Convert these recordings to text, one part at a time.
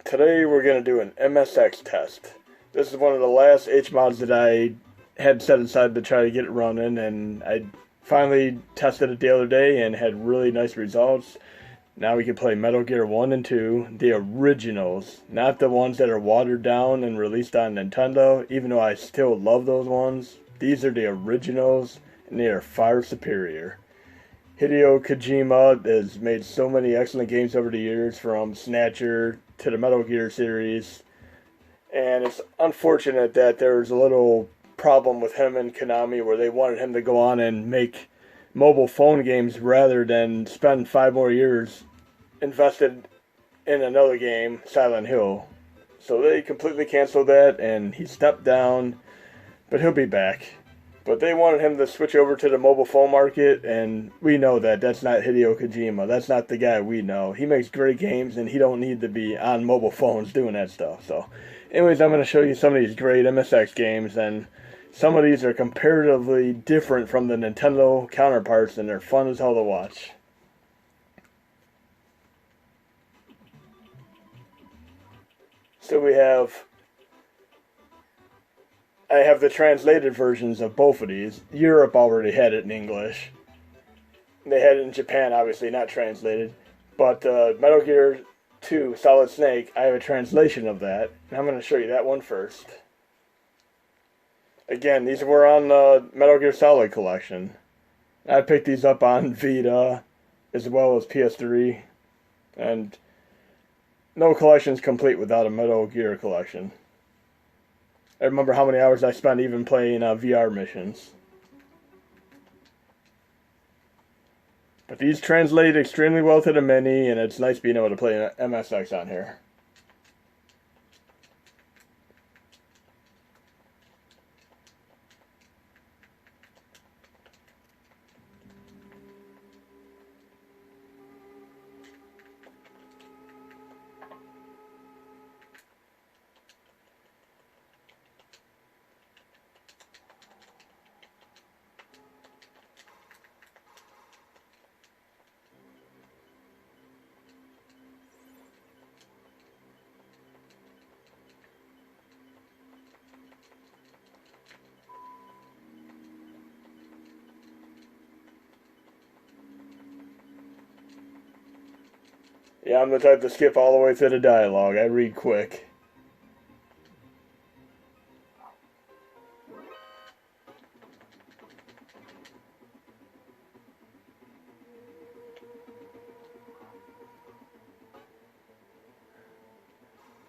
Today we're going to do an MSX test. This is one of the last HMODs that I had set aside to try to get it running, and I finally tested it the other day and had really nice results. Now we can play Metal Gear 1 and 2, the originals, not the ones that are watered down and released on Nintendo, even though I still love those ones. These are the originals, and they are far superior. Hideo Kojima has made so many excellent games over the years, from Snatcher to the Metal Gear series, and it's unfortunate that there's a little problem with him and Konami where they wanted him to go on and make mobile phone games rather than spend 5 more years invested in another game, Silent Hill. So they completely canceled that, and he stepped down, but he'll be back. But they wanted him to switch over to the mobile phone market, and we know that that's not Hideo Kojima. That's not the guy we know. He makes great games, and he don't need to be on mobile phones doing that stuff. So, anyways, I'm going to show you some of these great MSX games, and some of these are comparatively different from the Nintendo counterparts, and they're fun as hell to watch. So I have the translated versions of both of these. Europe already had it in English. They had it in Japan, obviously, not translated. But Metal Gear 2 Solid Snake, I have a translation of that. And I'm going to show you that one first. Again, these were on the Metal Gear Solid collection. I picked these up on Vita, as well as PS3. And no collection's complete without a Metal Gear collection. I remember how many hours I spent even playing VR missions. But these translate extremely well to the Mini, and it's nice being able to play MSX on here. Yeah, I'm the type to skip all the way through the dialogue. I read quick.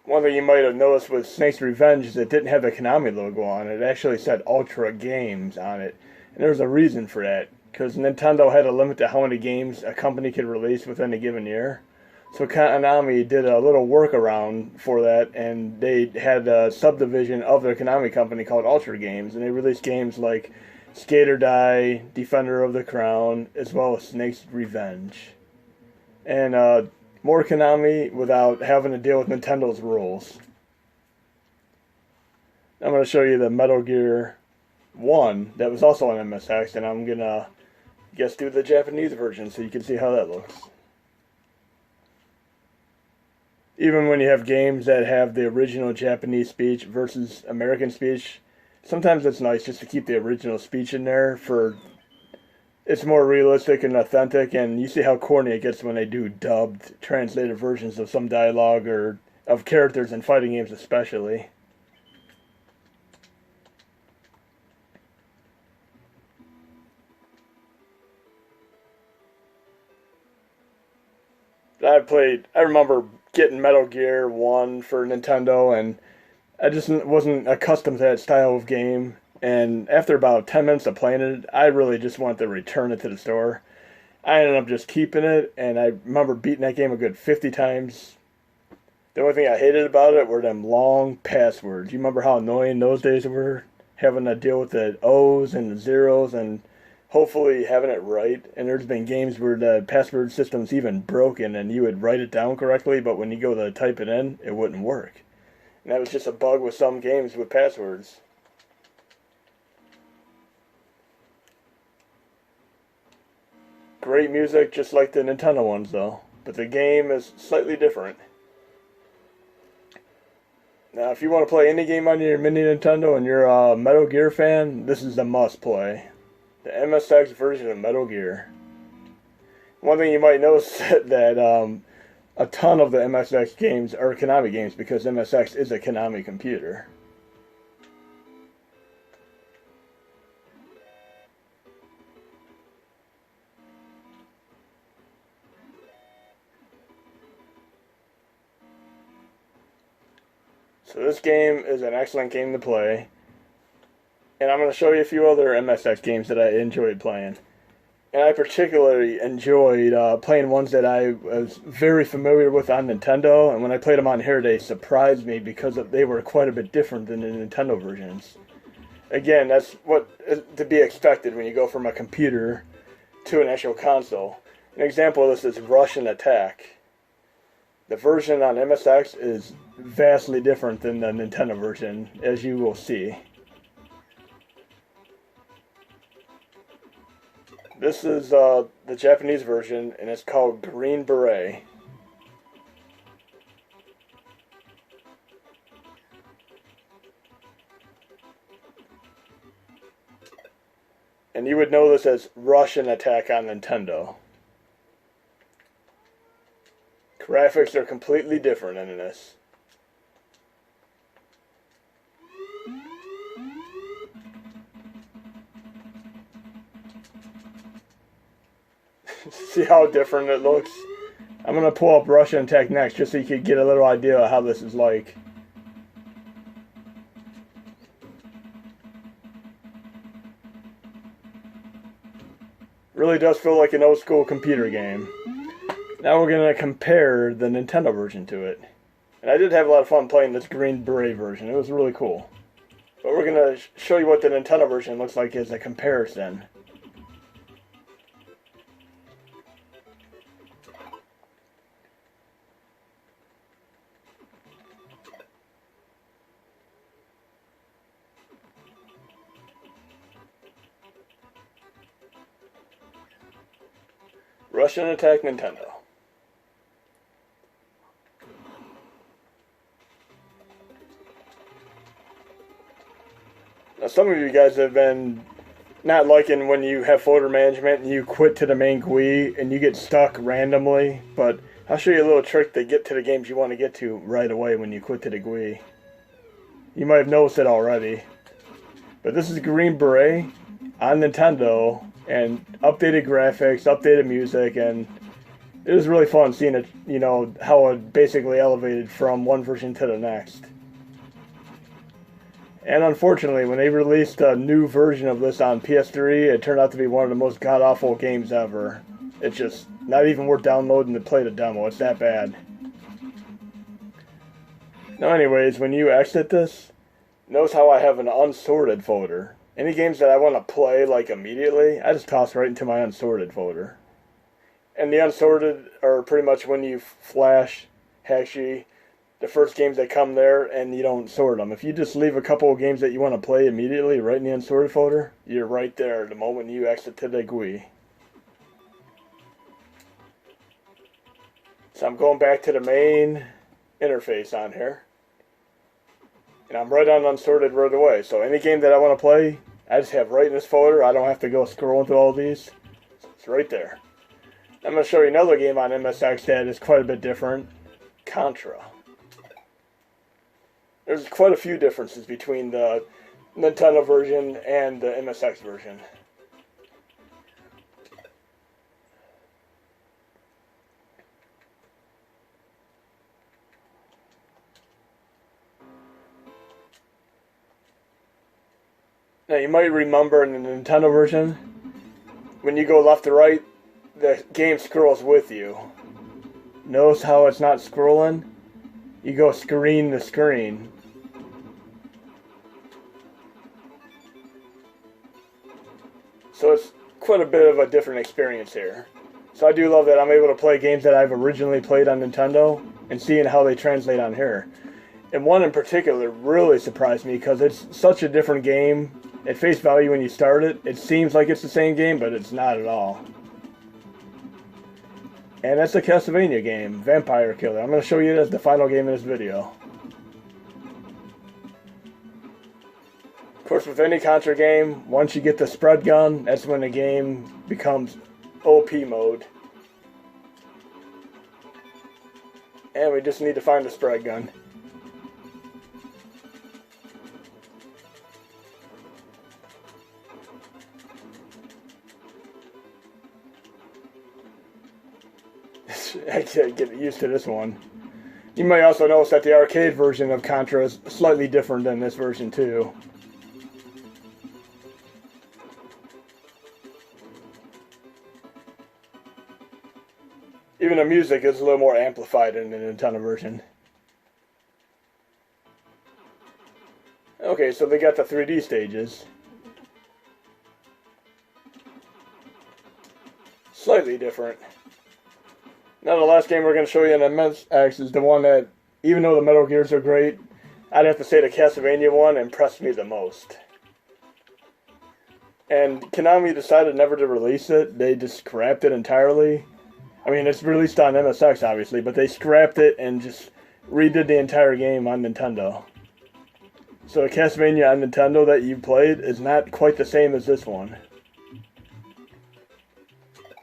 One thing you might have noticed with Snake's Revenge is it didn't have the Konami logo on it. It actually said Ultra Games on it. And there's a reason for that, because Nintendo had a limit to how many games a company could release within a given year. So Konami did a little workaround for that, and they had a subdivision of their Konami company called Ultra Games, and they released games like Skate or Die, Defender of the Crown, as well as Snake's Revenge. And more Konami without having to deal with Nintendo's rules. I'm going to show you the Metal Gear 1 that was also on MSX, and I'm going to do the Japanese version so you can see how that looks. Even when you have games that have the original Japanese speech versus American speech, sometimes it's nice just to keep the original speech in there for it's more realistic and authentic, and you see how corny it gets when they do dubbed, translated versions of some dialogue or of characters in fighting games especially. I remember getting Metal Gear 1 for Nintendo, and I just wasn't accustomed to that style of game. And after about 10 minutes of playing it, I really just wanted to return it to the store. I ended up just keeping it, and I remember beating that game a good 50 times. The only thing I hated about it were them long passwords. You remember how annoying those days were? Having to deal with the O's and the zeros and hopefully having it right. And there's been games where the password system's even broken and you would write it down correctly, but when you go to type it in, it wouldn't work. And that was just a bug with some games with passwords. Great music, just like the Nintendo ones, though. But the game is slightly different. Now, if you want to play any game on your mini Nintendo and you're a Metal Gear fan, this is the must play. The MSX version of Metal Gear. One thing you might notice that a ton of the MSX games are Konami games because MSX is a Konami computer. So this game is an excellent game to play. And I'm going to show you a few other MSX games that I enjoyed playing. And I particularly enjoyed playing ones that I was very familiar with on Nintendo. And when I played them on here, they surprised me because they were quite a bit different than the Nintendo versions. Again, that's what is to be expected when you go from a computer to an actual console. An example of this is Rush and Attack. The version on MSX is vastly different than the Nintendo version, as you will see. This is the Japanese version, and it's called Green Beret. And you would know this as Rush and Attack on Nintendo. Graphics are completely different in this. See how different it looks? I'm going to pull up Rush and Attack next just so you can get a little idea of how this is like. Really does feel like an old school computer game. Now we're going to compare the Nintendo version to it. And I did have a lot of fun playing this Green Beret version. It was really cool. But we're going to show you what the Nintendo version looks like as a comparison. Rush and Attack Nintendo. Now, some of you guys have been not liking when you have folder management and you quit to the main GUI and you get stuck randomly, but I'll show you a little trick to get to the games you want to get to right away when you quit to the GUI. You might have noticed it already, but this is Green Beret on Nintendo, and updated graphics, updated music, and it was really fun seeing it, you know, how it basically elevated from one version to the next. And unfortunately, when they released a new version of this on PS3, it turned out to be one of the most god-awful games ever. It's just not even worth downloading to play the demo. It's that bad. Now anyways, when you exit this, notice how I have an unsorted folder. Any games that I want to play like immediately, I just toss right into my unsorted folder. And the unsorted are pretty much when you flash, Hashi, the first games that come there, and you don't sort them. If you just leave a couple of games that you want to play immediately right in the unsorted folder, you're right there the moment you exit to the GUI. So I'm going back to the main interface on here. And I'm right on unsorted right away. So any game that I want to play, I just have right in this folder. I don't have to go scrolling through all these. It's right there. I'm going to show you another game on MSX that is quite a bit different. Contra. There's quite a few differences between the Nintendo version and the MSX version. Now you might remember in the Nintendo version, when you go left to right, the game scrolls with you. Notice how it's not scrolling? You go screen to screen. So it's quite a bit of a different experience here. So I do love that I'm able to play games that I've originally played on Nintendo and seeing how they translate on here. And one in particular really surprised me because it's such a different game. At face value when you start it, it seems like it's the same game, but it's not at all. And that's the Castlevania game, Vampire Killer. I'm going to show you it as the final game in this video. course, with any Contra game, once you get the spread gun, that's when the game becomes OP mode. And we just need to find the spread gun. I can't get used to this one. You might also notice that the arcade version of Contra is slightly different than this version too. Even the music is a little more amplified in the Nintendo version. Okay, so they got the 3D stages. Slightly different. Now the last game we're going to show you in MSX is the one that, even though the Metal Gears are great, I'd have to say the Castlevania one impressed me the most. And Konami decided never to release it. They just scrapped it entirely. I mean, it's released on MSX, obviously, but they scrapped it and just redid the entire game on Nintendo. So the Castlevania on Nintendo that you played is not quite the same as this one.